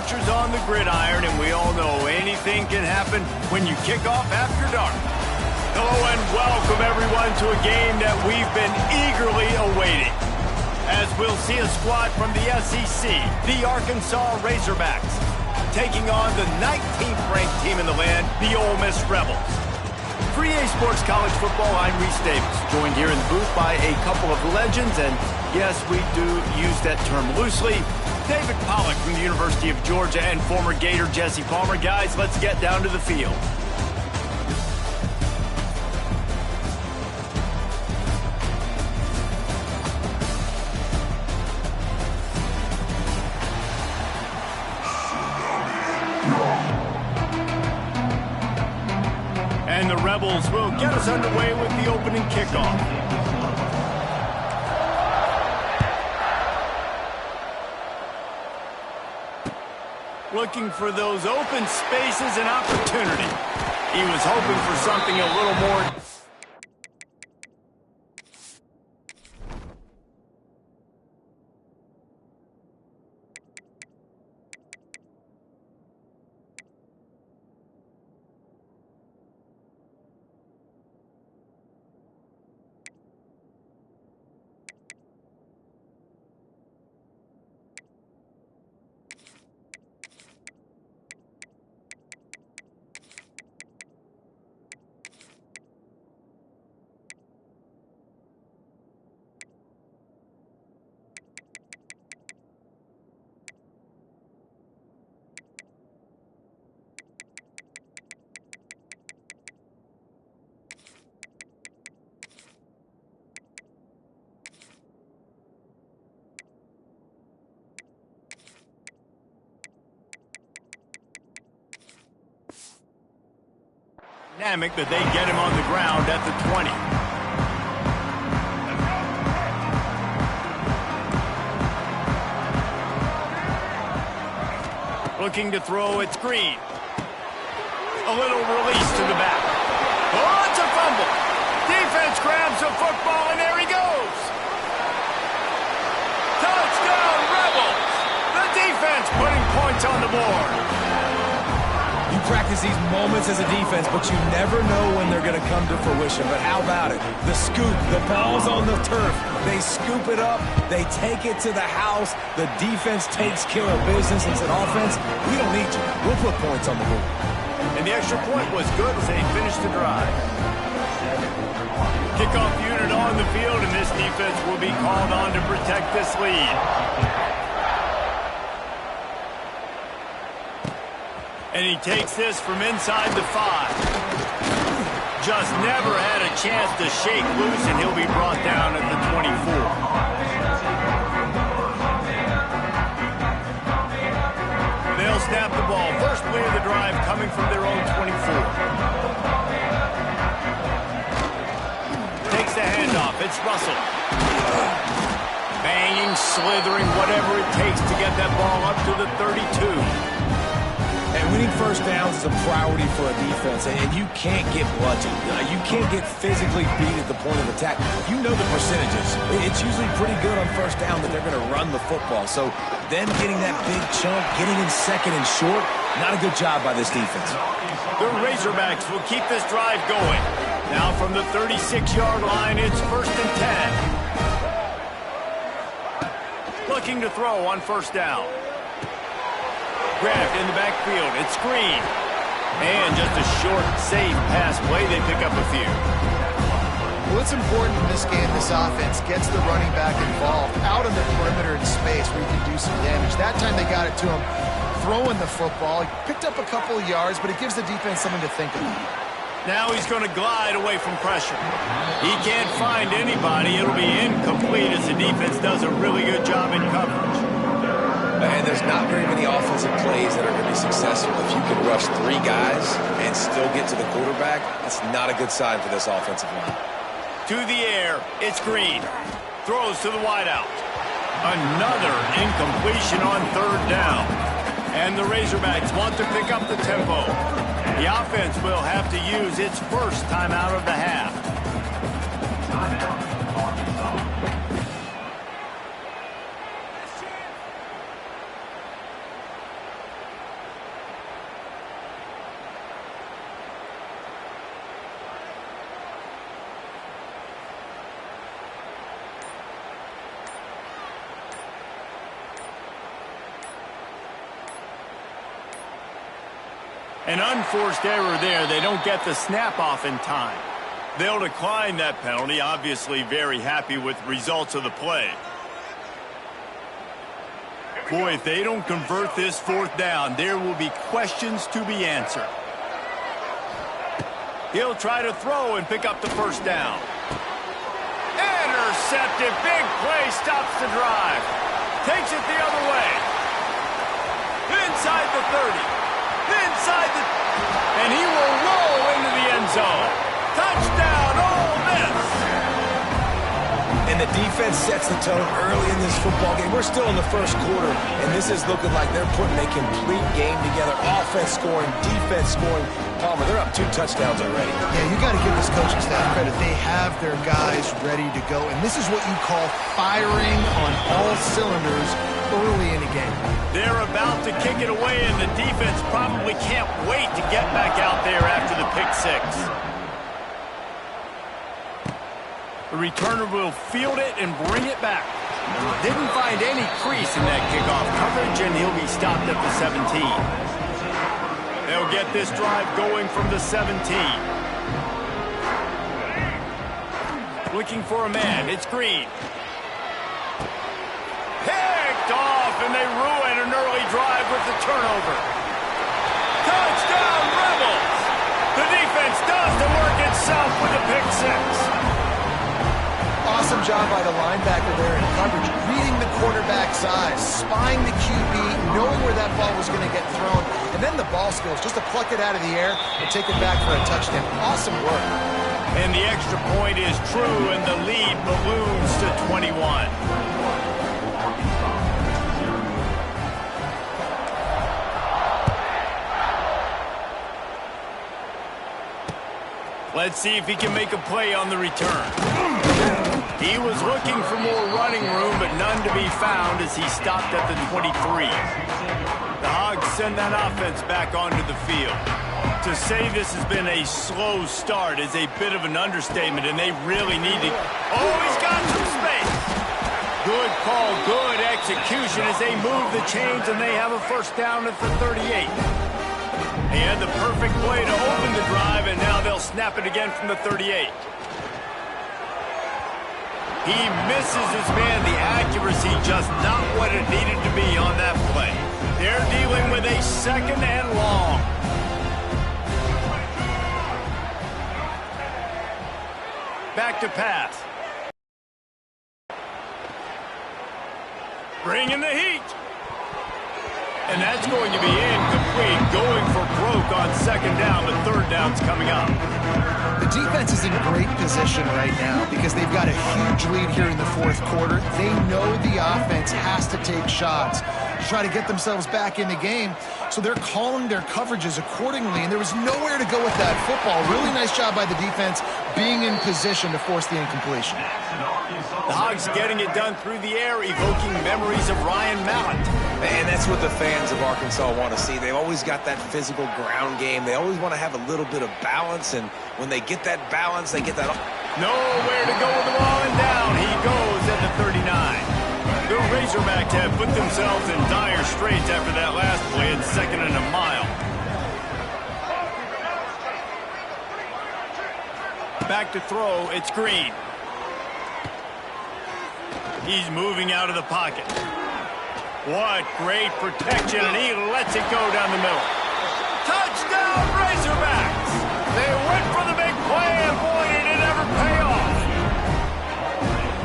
Archers on the gridiron, and we all know anything can happen when you kick off after dark. Hello and welcome everyone to a game that we've been eagerly awaiting. As we'll see a squad from the SEC, the Arkansas Razorbacks, taking on the 19th ranked team in the land, the Ole Miss Rebels. For EA Sports College Football, I'm Reese Davis, joined here in the booth by a couple of legends, and yes, we do use that term loosely. David Pollack from the University of Georgia and former Gator Jesse Palmer. Guys, let's get down to the field. And the Rebels will get us underway with the opening kickoff. Looking for those open spaces and opportunity. He was hoping for something a little more. Dynamic that they get him on the ground at the 20. Looking to throw, it's Green. A little release to the back. Oh, it's a fumble. Defense grabs the football, and there he goes. Touchdown, Rebels. The defense putting points on the board. You practice these moments as a defense, but you never know when they're going to come to fruition. But how about it? The scoop, the ball's on the turf. They scoop it up. They take it to the house. The defense takes care of business and said, offense, we don't need you. We'll put points on the board. And the extra point was good as they finished the drive. Kickoff unit on the field, and this defense will be called on to protect this lead. And he takes this from inside the 5. Just never had a chance to shake loose, and he'll be brought down at the 24. They'll snap the ball. First play of the drive coming from their own 24. Takes the handoff. It's Russell. Banging, slithering, whatever it takes to get that ball up to the 32. And winning first downs is a priority for a defense, and you can't get bludgeoned. You can't get physically beat at the point of attack. You know the percentages. It's usually pretty good on first down that they're going to run the football. So them getting that big chunk, getting in second and short, not a good job by this defense. The Razorbacks will keep this drive going. Now from the 36-yard line, it's 1st and 10. Looking to throw on first down. Grabbed in the backfield. It's Green. And just a short, safe pass play. They pick up a few. Well, it's important in this game, this offense gets the running back involved out on the perimeter in space where you can do some damage. That time they got it to him throwing the football. He picked up a couple of yards, but it gives the defense something to think about. Now he's going to glide away from pressure. He can't find anybody. It'll be incomplete as the defense does a really good job in coverage. And there's not very many offensive plays that are going to be successful. If you can rush 3 guys and still get to the quarterback, that's not a good sign for this offensive line. To the air, it's Green. Throws to the wideout. Another incompletion on 3rd down. And the Razorbacks want to pick up the tempo. The offense will have to use its first timeout of the half. An unforced error there. They don't get the snap off in time. They'll decline that penalty, obviously very happy with results of the play. Boy, if they don't convert this fourth down, there will be questions to be answered. He'll try to throw and pick up the first down. Intercepted. Big play stops the drive. Takes it the other way. Inside the 30. Inside the... And he will roll into the end zone. Touchdown, Ole Miss. And the defense sets the tone early in this football game. We're still in the first quarter, and this is looking like they're putting a complete game together. Offense scoring, defense scoring. Palmer, they're up 2 touchdowns already. Yeah, you got to give this coaching staff credit. They have their guys ready to go, and this is what you call firing on all cylinders early in a game. They're about to kick it away, and the defense probably can't wait to get back out there after the pick six. The returner will field it and bring it back. Didn't find any crease in that kickoff coverage, and he'll be stopped at the 17. They'll get this drive going from the 17. Looking for a man. It's Green. Picked off, and they ruin an early drive with the turnover. Touchdown, Rebels! The defense does the work itself with a pick six. Awesome job by the linebacker there in coverage, reading the quarterback's eyes, spying the QB, knowing where that ball was going to get thrown, and then the ball skills, just to pluck it out of the air and take it back for a touchdown. Awesome work. And the extra point is true, and the lead balloons to 21. Let's see if he can make a play on the return. He was looking for more running room, but none to be found as he stopped at the 23. The Hogs send that offense back onto the field. To say this has been a slow start is a bit of an understatement, and they really need to... Oh, he's got some space. Good call, good execution as they move the chains, and they have a first down at the 38. He had the perfect play to open the drive, and now they'll snap it again from the 38. He misses his man. The accuracy just not what it needed to be on that play. They're dealing with a second and long. Back to pass. Bringing the heat. And that's going to be incomplete. Going for broke on second down, but third down's coming up. The defense is in great position right now because they've got a huge lead here in the fourth quarter. They know the offense has to take shots to try to get themselves back in the game. So they're calling their coverages accordingly, and there was nowhere to go with that football. Really nice job by the defense being in position to force the incompletion. The Hogs getting it done through the air, evoking memories of Ryan Mallett. And that's what the fans of Arkansas want to see. They've always got that physical ground game. They always want to have a little bit of balance, and when they get that balance, they get that... Nowhere to go with the ball, and down he goes at the 39. The Razorbacks have put themselves in dire straits after that last play at second and a mile. Back to throw, it's Green. He's moving out of the pocket. What great protection, and he lets it go down the middle. Touchdown, Razorbacks! They went for the big play, and boy, did it ever pay off.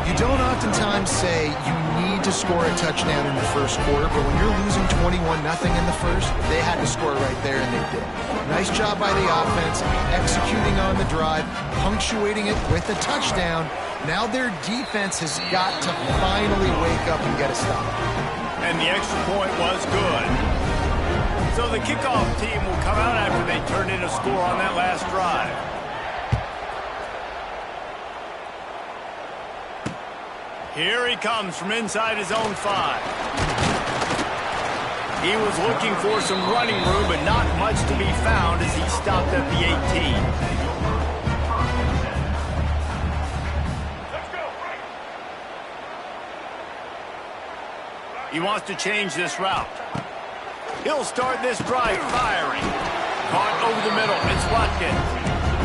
You don't oftentimes say you need to score a touchdown in the first quarter, but when you're losing 21-0 in the first, they had to score right there, and they did. Nice job by the offense, executing on the drive, punctuating it with a touchdown. Now their defense has got to finally wake up and get a stop. And the extra point was good. So the kickoff team will come out after they turn in a score on that last drive. Here he comes from inside his own 5. He was looking for some running room, but not much to be found as he stopped at the 18. He wants to change this route. He'll start this drive firing. Caught over the middle. It's Watkins.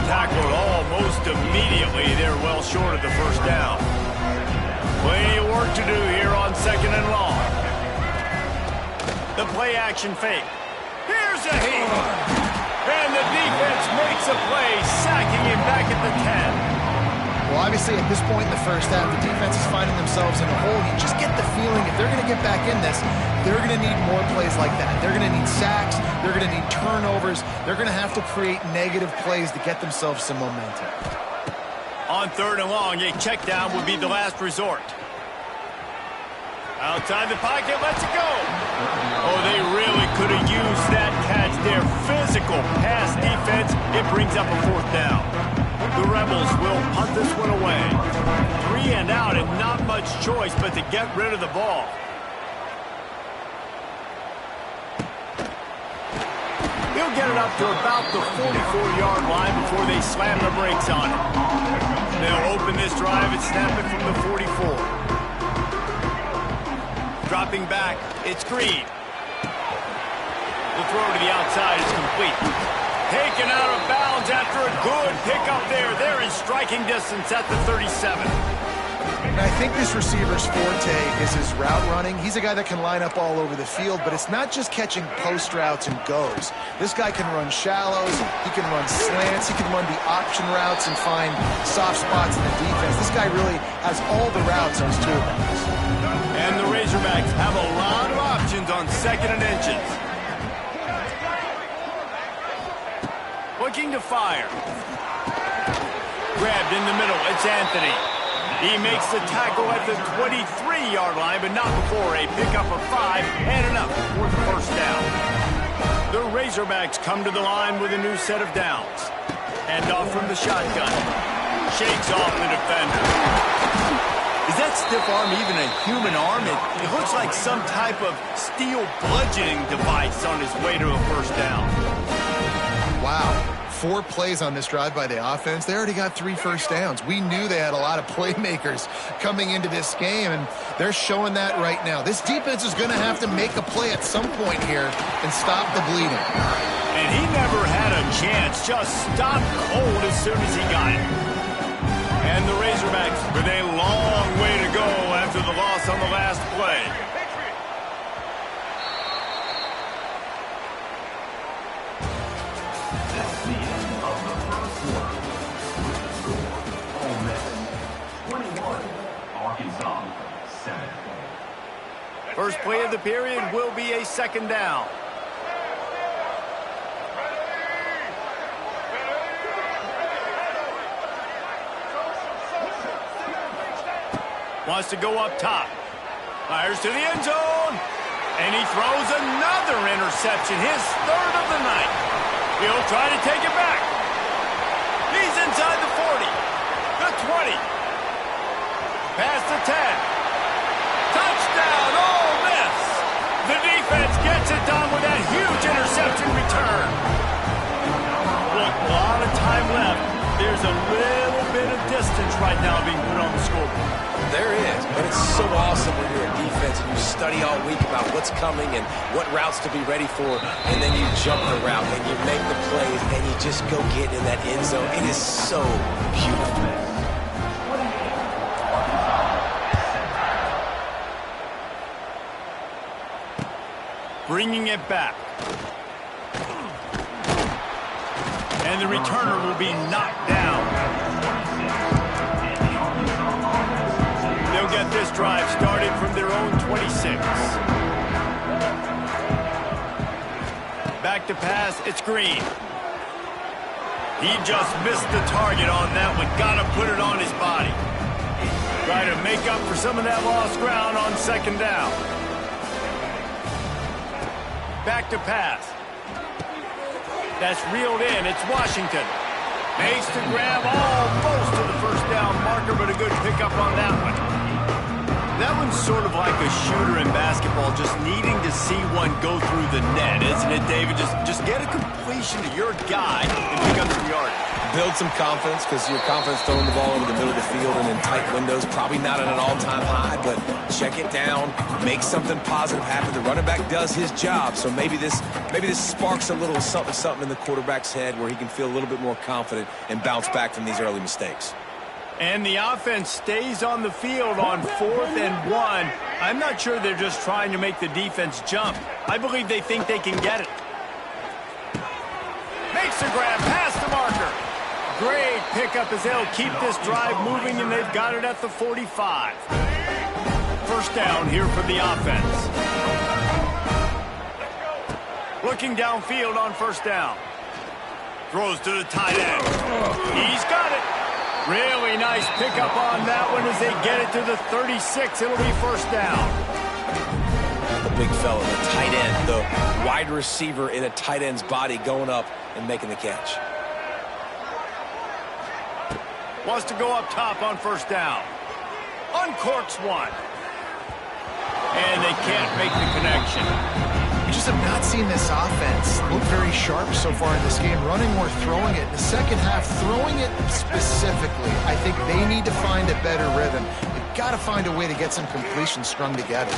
Tackled almost immediately. They're well short of the first down. Plenty of work to do here on 2nd and long. The play-action fake. Here's a heat. And the defense makes a play, sacking him back at the 10. Well, obviously, at this point in the first half, the defense is finding themselves in a hole. You just get the feeling if they're going to get back in this, they're going to need more plays like that. They're going to need sacks. They're going to need turnovers. They're going to have to create negative plays to get themselves some momentum. On 3rd and long, a check down would be the last resort. Outside the pocket, lets it go. Oh, they really could have used that catch there. Physical pass defense. It brings up a 4th down. The Rebels will punt this one away. 3 and out and not much choice but to get rid of the ball. He'll get it up to about the 44-yard line before they slam the brakes on it. They'll open this drive and snap it from the 44. Dropping back, it's Green. The throw to the outside is complete. Taken out of bounds after a good pickup there. They're in striking distance at the 37. And I think this receiver's forte is his route running. He's a guy that can line up all over the field, but it's not just catching post routes and goes. This guy can run shallows, he can run slants, he can run the option routes and find soft spots in the defense. This guy really has all the routes in his toolbox. And the Razorbacks have a lot of options on 2nd and inches. Looking to fire. Grabbed in the middle. It's Anthony. He makes the tackle at the 23-yard line, but not before a pickup of 5 and enough for the first down. The Razorbacks come to the line with a new set of downs. Hand off from the shotgun. Shakes off the defender. Is that stiff arm even a human arm? It looks like some type of steel bludgeoning device on his way to a first down. Wow. 4 plays on this drive by the offense. They already got 3 first downs. We knew they had a lot of playmakers coming into this game, and they're showing that right now. This defense is going to have to make a play at some point here and stop the bleeding. And he never had a chance. Just stopped cold as soon as he got it. And the Razorbacks with a long way to go after the loss on the last play. First play of the period will be a 2nd down. Wants to go up top. Fires to the end zone. And he throws another interception, his 3rd of the night. He'll try to take it back. He's inside the 40. The 20. Past the 10. Touchdown, Ole Miss. The defense gets it done with that huge interception return. Look, a lot of time left. There's a little bit of distance right now being put on the scoreboard. There is, but it's so awesome when you're a defense and you study all week about what's coming and what routes to be ready for, and then you jump the route and you make the plays and you just go get in that end zone. It is so beautiful. Bringing it back. And the returner will be knocked down. They'll get this drive started from their own 26. Back to pass, it's Green. He just missed the target on that one. Got to put it on his body. Try to make up for some of that lost ground on 2nd down. Back to pass. That's reeled in. It's Washington. Makes the grab almost to the first down marker, but a good pickup on that one. That one's sort of like a shooter in basketball, just needing to see one go through the net, isn't it, David? Just get a completion to your guy and pick up some yardage. Build some confidence, because your confidence throwing the ball over the middle of the field and in tight windows, probably not at an all-time high, but check it down, make something positive happen. The running back does his job, so maybe this sparks a little something in the quarterback's head where he can feel a little bit more confident and bounce back from these early mistakes. And the offense stays on the field on 4th and 1. I'm not sure they're just trying to make the defense jump. I believe they think they can get it. Makes a grab past the marker. Great pickup as they'll keep this drive moving, and they've got it at the 45. First down here for the offense. Looking downfield on first down. Throws to the tight end. He's got it. Really nice pickup on that one as they get it to the 36. It'll be first down. The big fella, the tight end, the wide receiver in a tight end's body going up and making the catch. Wants to go up top on first down. Uncorks one. And they can't make the connection. You just have not seen this offense look very sharp so far in this game, running or throwing it. In the second half, throwing it specifically, I think they need to find a better rhythm. They've got to find a way to get some completions strung together.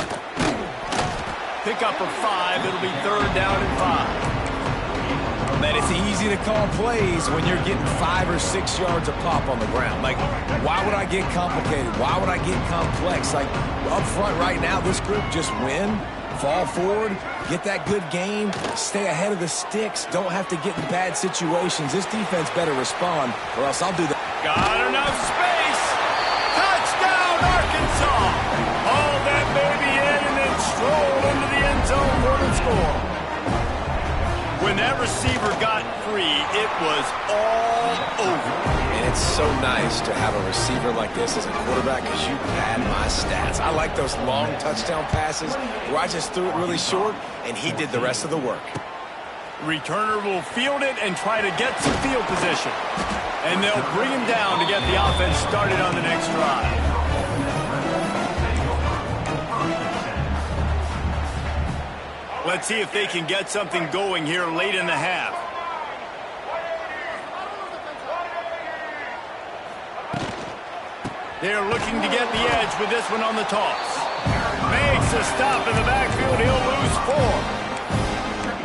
Pick up of 5. It'll be third down and 5. Man, it's easy to call plays when you're getting 5 or 6 yards a pop on the ground. Like, why would I get complicated? Why would I get complex? Like, up front right now, this group just win. Fall forward, get that good game, stay ahead of the sticks, don't have to get in bad situations. This defense better respond, or else I'll do that. Got enough space. Touchdown, Arkansas. Haul that baby in and then stroll into the end zone for the score. When that receiver got free, it was all over. And it's so nice to have a receiver like this as a quarterback, because you pad my stats. I like those long touchdown passes where I just threw it really short, and he did the rest of the work. Returner will field it and try to get some field position. And they'll bring him down to get the offense started on the next drive. Let's see if they can get something going here late in the half. They're looking to get the edge with this one on the toss. Makes a stop in the backfield. He'll lose 4.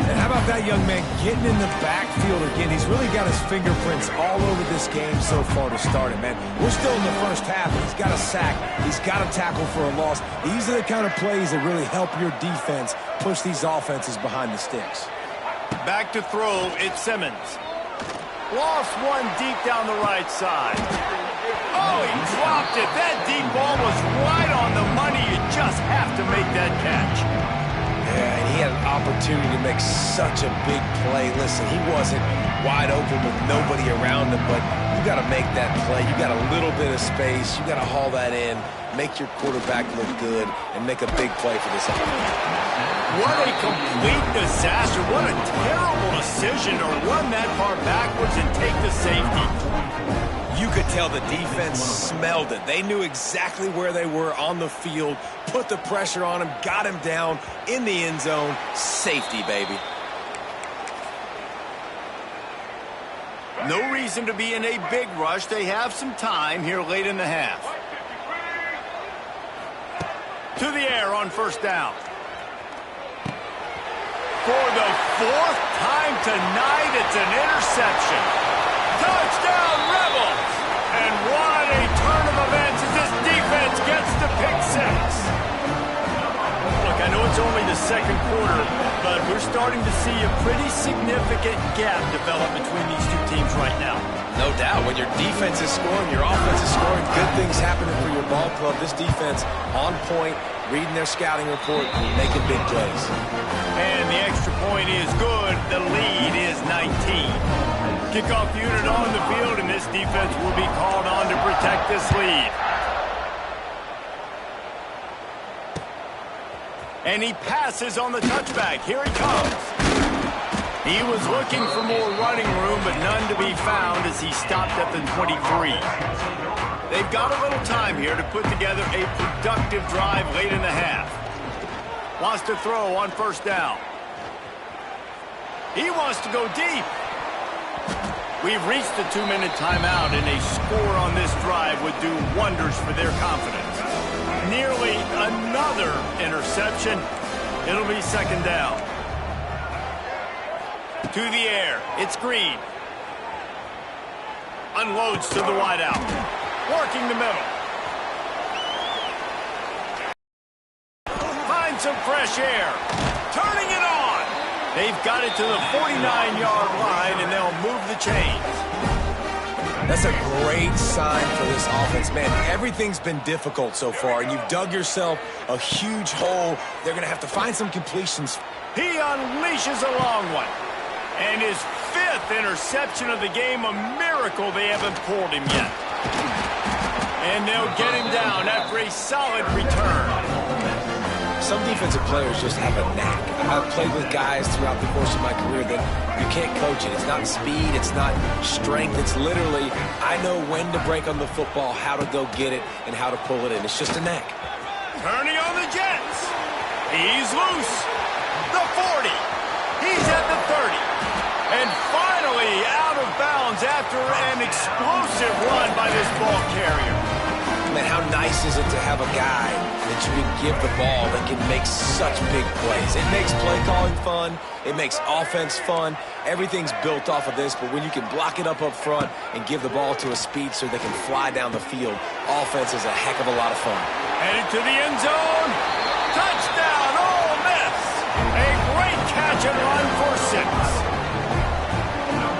And how about that young man getting in the backfield again? He's really got his fingerprints all over this game so far to start it, man. We're still in the first half. He's got a sack. He's got a tackle for a loss. These are the kind of plays that really help your defense push these offenses behind the sticks. Back to throw, it's Simmons. Lost one deep down the right side. Oh, he dropped it. That deep ball was right on the money. You just have to make that catch. Yeah, and he had an opportunity to make such a big play. Listen, he wasn't wide open with nobody around him, but you got to make that play. You got a little bit of space. You got to haul that in, make your quarterback look good, and make a big play for this offense. What a complete disaster. What a terrible decision to run that far backwards and take the safety. You could tell the defense smelled it. They knew exactly where they were on the field, put the pressure on him, got him down in the end zone. Safety, baby. No reason to be in a big rush. They have some time here late in the half. To the air on first down. For the 4th time tonight, it's an interception. Touchdown, Rebels! And what a turn of events as this defense gets the pick 6. Look, I know it's only the second quarter, but we're starting to see a pretty significant gap develop between these two teams right now. No doubt. When your defense is scoring, your offense is scoring, good things happening for your ball club. This defense on point, reading their scouting report, making big plays. And the extra point is good. The lead is 19. Kickoff unit on the field, and this defense will be called on to protect this lead. And he passes on the touchback. Here he comes. He was looking for more running room, but none to be found as he stopped at the 23. They've got a little time here to put together a productive drive late in the half. Wants to throw on first down. He wants to go deep. We've reached the 2-minute timeout, and a score on this drive would do wonders for their confidence. Nearly another interception. It'll be second down. To the air. It's Green. Unloads to the wideout. Working the middle. Finds some fresh air. Turning it on. They've got it to the 49-yard line, and they'll move the chains. That's a great sign for this offense, man. Everything's been difficult so far, and you've dug yourself a huge hole. They're going to have to find some completions. He unleashes a long one. And his 5th interception of the game, a miracle they haven't pulled him yet. And they'll get him down after a solid return. Some defensive players just have a knack. I've played with guys throughout the course of my career that you can't coach it. It's not speed, it's not strength. It's literally, I know when to break on the football, how to go get it, and how to pull it in. It's just a knack. Turning on the Jets. He's loose. The 40. He's at the 30. And finally out of bounds after an explosive run by this ball carrier. Man, how nice is it to have a guy that you can give the ball that can make such big plays? It makes play calling fun. It makes offense fun. Everything's built off of this, but when you can block it up front and give the ball to a speedster that can fly down the field, offense is a heck of a lot of fun. Headed to the end zone. Touchdown, Ole Miss. A great catch and run for 6.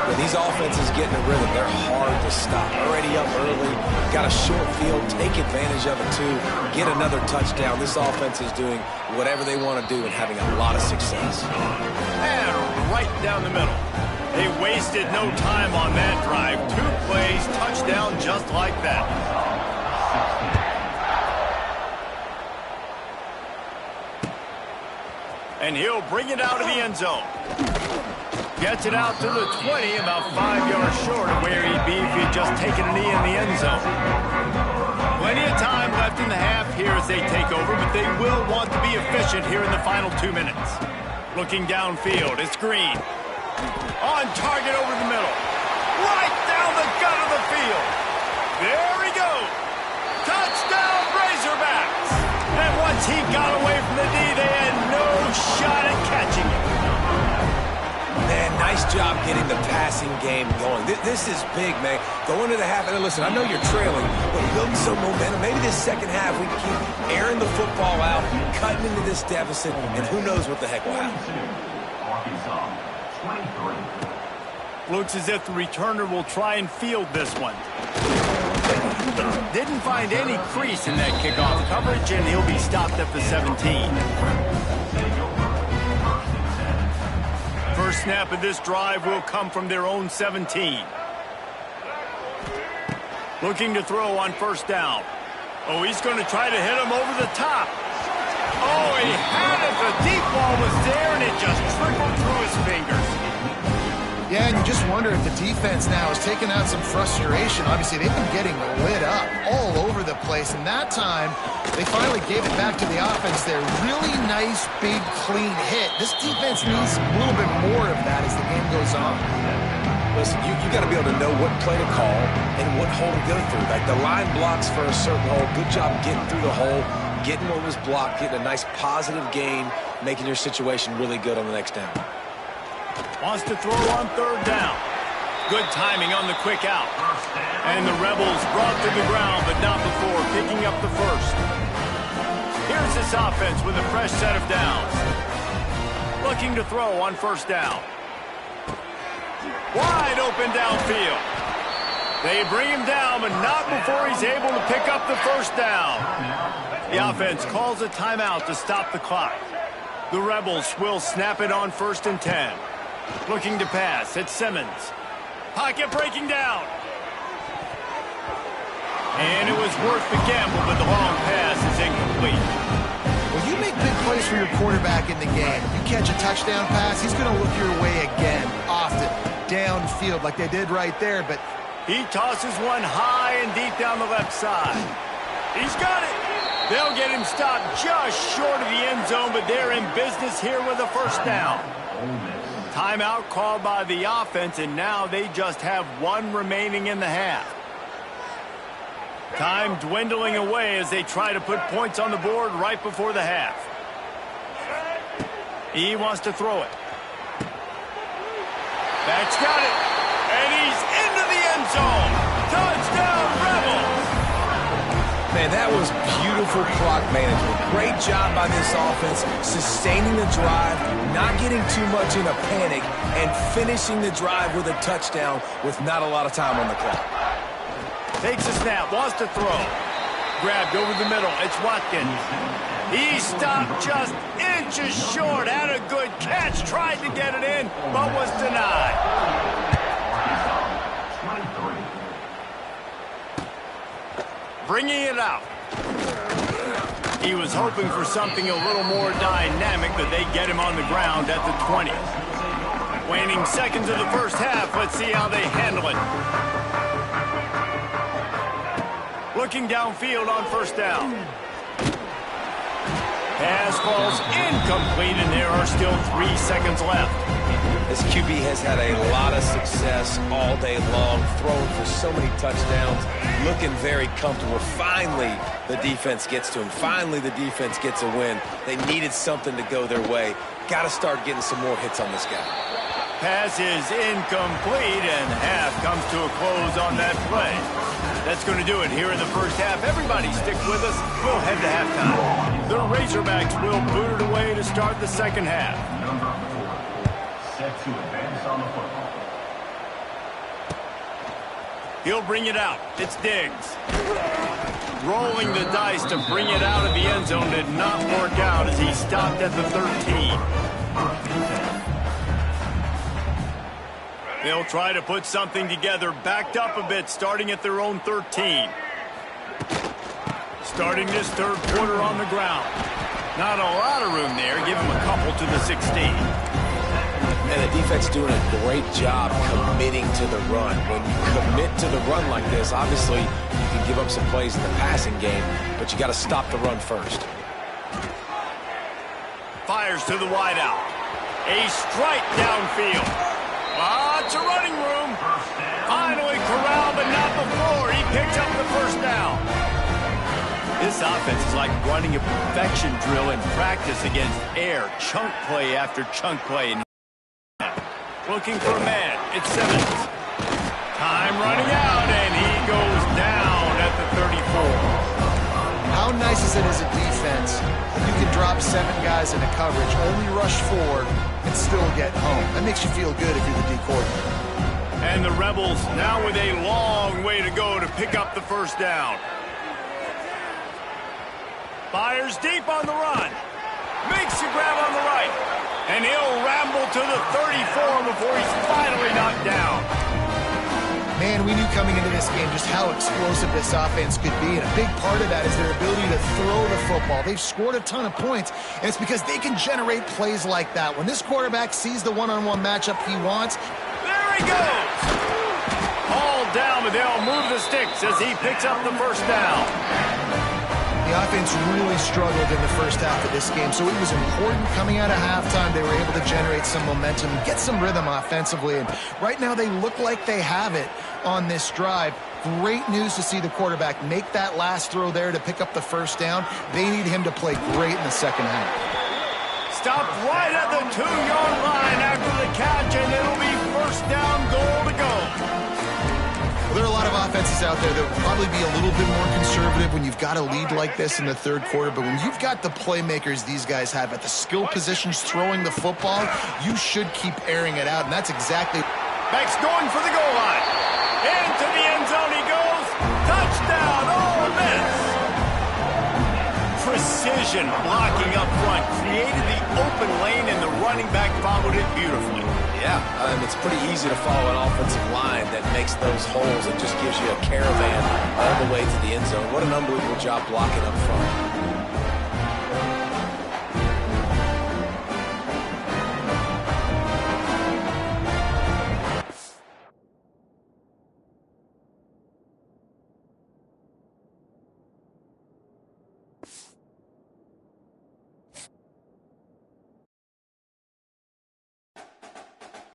When these offenses get in a rhythm, they're hard to stop. Already up early, got a short field, take advantage of it too, get another touchdown. This offense is doing whatever they want to do and having a lot of success. And right down the middle. They wasted no time on that drive. 2 plays, touchdown just like that. And he'll bring it out of the end zone. Gets it out to the 20, about 5 yards short of where he'd be if he'd just taken a knee in the end zone. Plenty of time left in the half here as they take over, but they will want to be efficient here in the final 2 minutes. Looking downfield, it's Green. On target over the middle. Right down the gut of the field. There he goes. Touchdown, Razorbacks. And once he got away from the knee, they had no shot at catching him. Man, nice job getting the passing game going. This is big, man. Going to the half, and listen, I know you're trailing, but building some momentum. Maybe this second half we can keep airing the football out, cutting into this deficit, and who knows what the heck will happen. Looks as if the returner will try and field this one. Didn't find any crease in that kickoff coverage, and he'll be stopped at the 17. First snap of this drive will come from their own 17. Looking to throw on first down. Oh, he's going to try to hit him over the top. Oh, he had it. The deep ball was there, and it just trickled through his fingers. Yeah, and you just wonder if the defense now is taking out some frustration. Obviously, they've been getting lit up all over the place, and that time they finally gave it back to the offense there. Really nice, big, clean hit. This defense needs a little bit more of that as the game goes on. Listen, you got to be able to know what play to call and what hole to go through. Like the line blocks for a certain hole. Good job getting through the hole, getting what was blocked, getting a nice positive gain, making your situation really good on the next down. Wants to throw on third down. Good timing on the quick out. And the Rebels brought to the ground, but not before picking up the first. Here's this offense with a fresh set of downs. Looking to throw on first down. Wide open downfield. They bring him down, but not before he's able to pick up the first down. The offense calls a timeout to stop the clock. The Rebels will snap it on 1st and 10. Looking to pass, it's Simmons. Pocket breaking down. And it was worth the gamble, but the long pass is incomplete. When you make big plays for your quarterback in the game, you catch a touchdown pass, he's going to look your way again, often, downfield like they did right there, but He tosses one high and deep down the left side. He's got it. They'll get him stopped just short of the end zone, but they're in business here with a first down. Timeout called by the offense, and now they just have one remaining in the half. Time dwindling away as they try to put points on the board right before the half. He wants to throw it. That's got it. And he's into the end zone. Touchdown, Rebels. Man, that was beautiful clock management. Great job by this offense, sustaining the drive, not getting too much in a panic, and finishing the drive with a touchdown with not a lot of time on the clock. Takes a snap, wants to throw. Grabbed over the middle. It's Watkins. He stopped just inches short. Had a good catch. Tried to get it in, but was denied. Bringing it out. He was hoping for something a little more dynamic, but they get him on the ground at the 20. Waning seconds of the first half. Let's see how they handle it. Looking downfield on first down. Pass falls incomplete, and there are still 3 seconds left. This QB has had a lot of success all day long, throwing for so many touchdowns, looking very comfortable. Finally, the defense gets to him. Finally, the defense gets a win. They needed something to go their way. Got to start getting some more hits on this guy. Pass is incomplete, and half comes to a close on that play. That's going to do it here in the first half. Everybody stick with us. We'll head to halftime. The Razorbacks will boot it away to start the second half. Set to advance on the football. He'll bring it out. It's Diggs. Rolling the dice to bring it out of the end zone did not work out as he stopped at the 13. They'll try to put something together, backed up a bit, starting at their own 13. Starting this third quarter on the ground. Not a lot of room there. Give him a couple to the 16. And the defense doing a great job committing to the run. When you commit to the run like this, obviously you can give up some plays in the passing game, but you got to stop the run first. Fires to the wideout. A strike downfield. Lots of running room. Finally corralled, but not before. He picked up the first down. This offense is like running a perfection drill in practice against air. Chunk play after chunk play. Looking for a man. It's Simmons. Time running out, and he goes down at the 34. How nice is it as a defense? You can drop 7 guys into coverage, only rush 4, and still get home. That makes you feel good if you're the D coordinator. And the Rebels now with a long way to go to pick up the first down. Fires deep on the run. Makes the grab on the right. And he'll ramble to the 34 before he's finally knocked down. Man, we knew coming into this game just how explosive this offense could be, and a big part of that is their ability to throw the football. They've scored a ton of points, and it's because they can generate plays like that. When this quarterback sees the one-on-one matchup he wants, there he goes! Hauled down, but they'll move the sticks as he picks up the first down. The offense really struggled in the first half of this game, so it was important coming out of halftime. They were able to generate some momentum, get some rhythm offensively, and right now they look like they have it on this drive. Great news to see the quarterback make that last throw there to pick up the first down. They need him to play great in the second half. Stopped right at the 2-yard line after the catch, and it'll be first down, goal to go. Well, there are a lot of offenses out there that will probably be a little bit more conservative when you've got a lead like this in the third quarter, but when you've got the playmakers these guys have at the skill positions throwing the football, you should keep airing it out, and that's exactly... Beck's going for the goal line. Into the end zone he goes. Touchdown, Ole Miss. Precision blocking up front created the open lane, and the running back followed it beautifully. Yeah, it's pretty easy to follow an offensive line that makes those holes and just gives you a caravan all the way to the end zone. What an unbelievable job blocking up front.